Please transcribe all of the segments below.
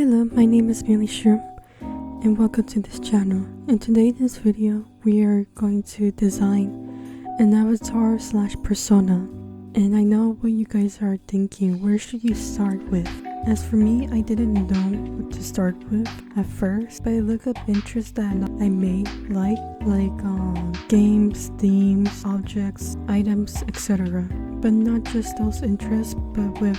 Hello, my name is Millie Shroom and welcome to this channel. And today in this video we are going to design an avatar slash persona. And I know what you guys are thinking, where should you start with? As for me, I didn't know what to start with at first, but I looked up interests that I may like games, themes, objects, items, etc. But not just those interests, but with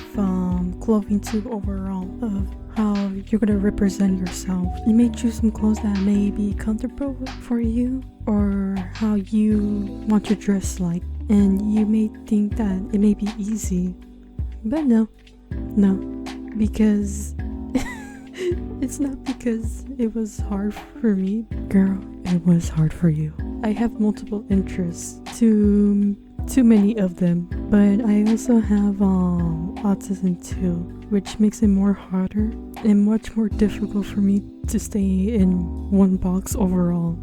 clothing too overall, of how you're gonna represent yourself. You may choose some clothes that may be comfortable for you, or how you want your dress like. And you may think that it may be easy, but no, because it's not because it was hard for me. Girl, it was hard for you. I have multiple interests, too many of them, but I also have autism too, which makes it more harder and much more difficult for me to stay in one box overall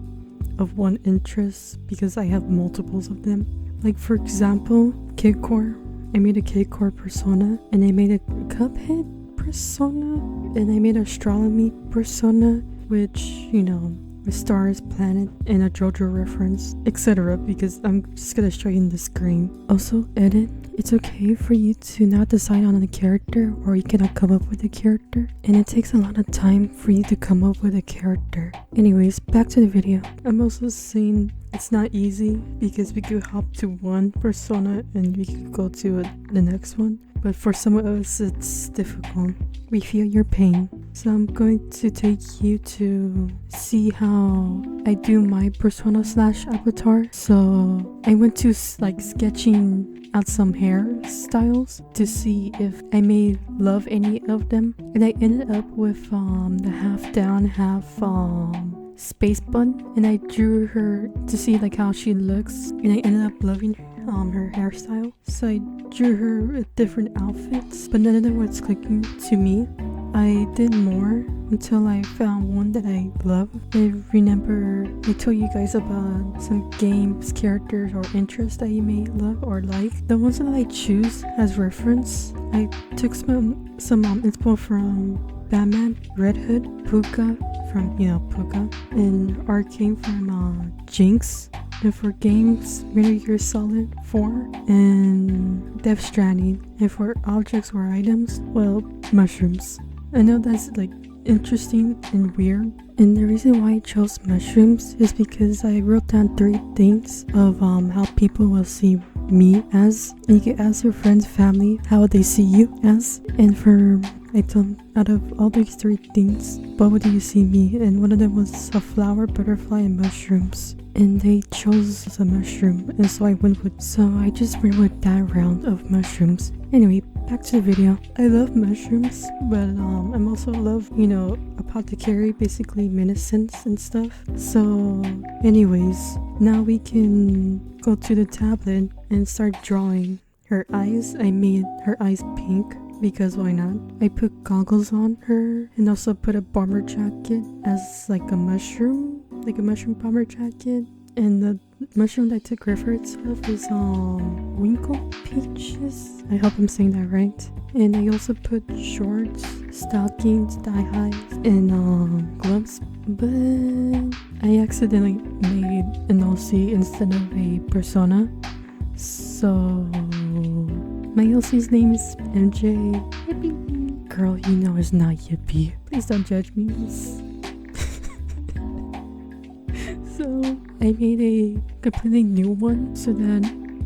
of one interest, because I have multiples of them. Like for example, Kidcore. I made a Kidcore persona, and I made a Cuphead persona, and I made a astronomy persona, which, you know, with stars, planet, and a JoJo reference, etc. Because I'm just gonna show you in the screen. Also, edit. It's okay for you to not decide on a character, or you cannot come up with a character, and it takes a lot of time for you to come up with a character. Anyways, back to the video. I'm also saying it's not easy because we could hop to one persona and we could go to the next one, but for some of us it's difficult. We feel your pain. So I'm going to take you to see how I do my persona slash avatar. So I went to sketching out some hairstyles to see if I may love any of them, and I ended up with the half down, half space bun, and I drew her to see like how she looks, and I ended up loving her hairstyle. So I drew her with different outfits, but none of them was clicking to me. I did more until I found one that I love. I remember I told you guys about some games, characters, or interests that you may love or like. The ones that I choose as reference, I took some inspo from Batman, Red Hood, Puka from Puka, and Arcane from Jinx. And for games, Metal Gear Solid 4 and Death Stranding. And for objects or items, well, mushrooms. I know that's like interesting and weird, and the reason why I chose mushrooms is because I wrote down 3 things of how people will see me as, and you can ask your friends, family, how they see you as. And I told them, out of all these 3 things, what would you see me? And one of them was a flower, butterfly, and mushrooms. And they chose a mushroom, and so I just went with that round of mushrooms. Anyway, back to the video. I love mushrooms, but I'm also love, apothecary, basically medicines and stuff. So anyways, now we can go to the tablet and start drawing her eyes. I made her eyes pink because why not? I put goggles on her and also put a bomber jacket as like a mushroom bomber jacket. And the mushroom that I took reference of is Winkle Peaches. I hope I'm saying that right. And I also put shorts, stockings, thigh highs, and gloves. But I accidentally made an LC instead of a persona. So my LC's name is MJ. Yippee. Girl, you know it's not Yippee. Please don't judge me. So I made a completely new one, so that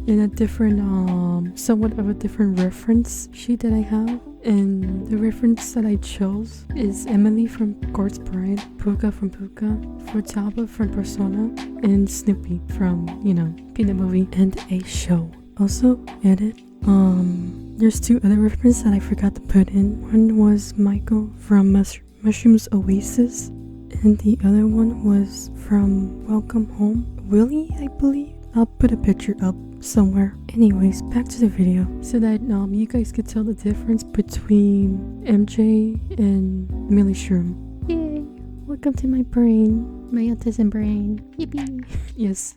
in a different somewhat of a different reference sheet that I have. And the reference that I chose is Emily from Quartz Pride, Puka from Puka, Futaba from Persona, and Snoopy from, Peanut Movie and a show. Also edit. There's 2 other references that I forgot to put in. One was Michael from Mushrooms Oasis, and the other one was from Welcome Home, Willie, I believe. I'll put a picture up somewhere. Anyways, back to the video, so that you guys could tell the difference between MJ and Millie Shroom. Yay! Welcome to my brain, my autism brain. Yippee! Yes,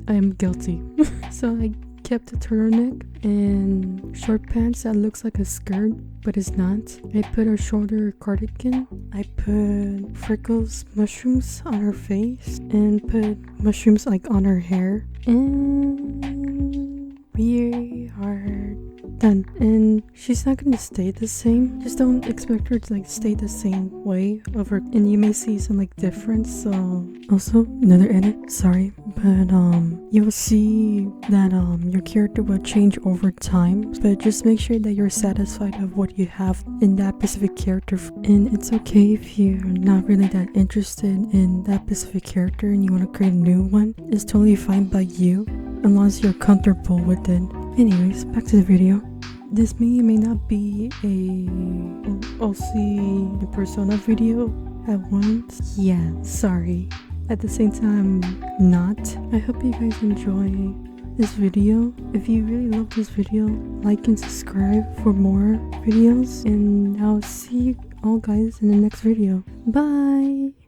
I am guilty. So I kept a turtleneck and short pants that looks like a skirt, but it's not. I put a shorter cardigan. I put freckles, mushrooms on her face, and put mushrooms like on her hair. And we are done. And she's not gonna stay the same. Just don't expect her to like stay the same way of her, and you may see some like difference. So also another edit, sorry, but you will see that your character will change over time, but just make sure that you're satisfied of what you have in that specific character. And it's okay if you're not really that interested in that specific character and you want to create a new one. It's totally fine by you, as long as you're comfortable with it. Anyways, back to the video. This may or may not be a OC persona video at once. Yeah, sorry. At the same time, not. I hope you guys enjoy this video. If you really love this video, like and subscribe for more videos. And I'll see you all guys in the next video. Bye!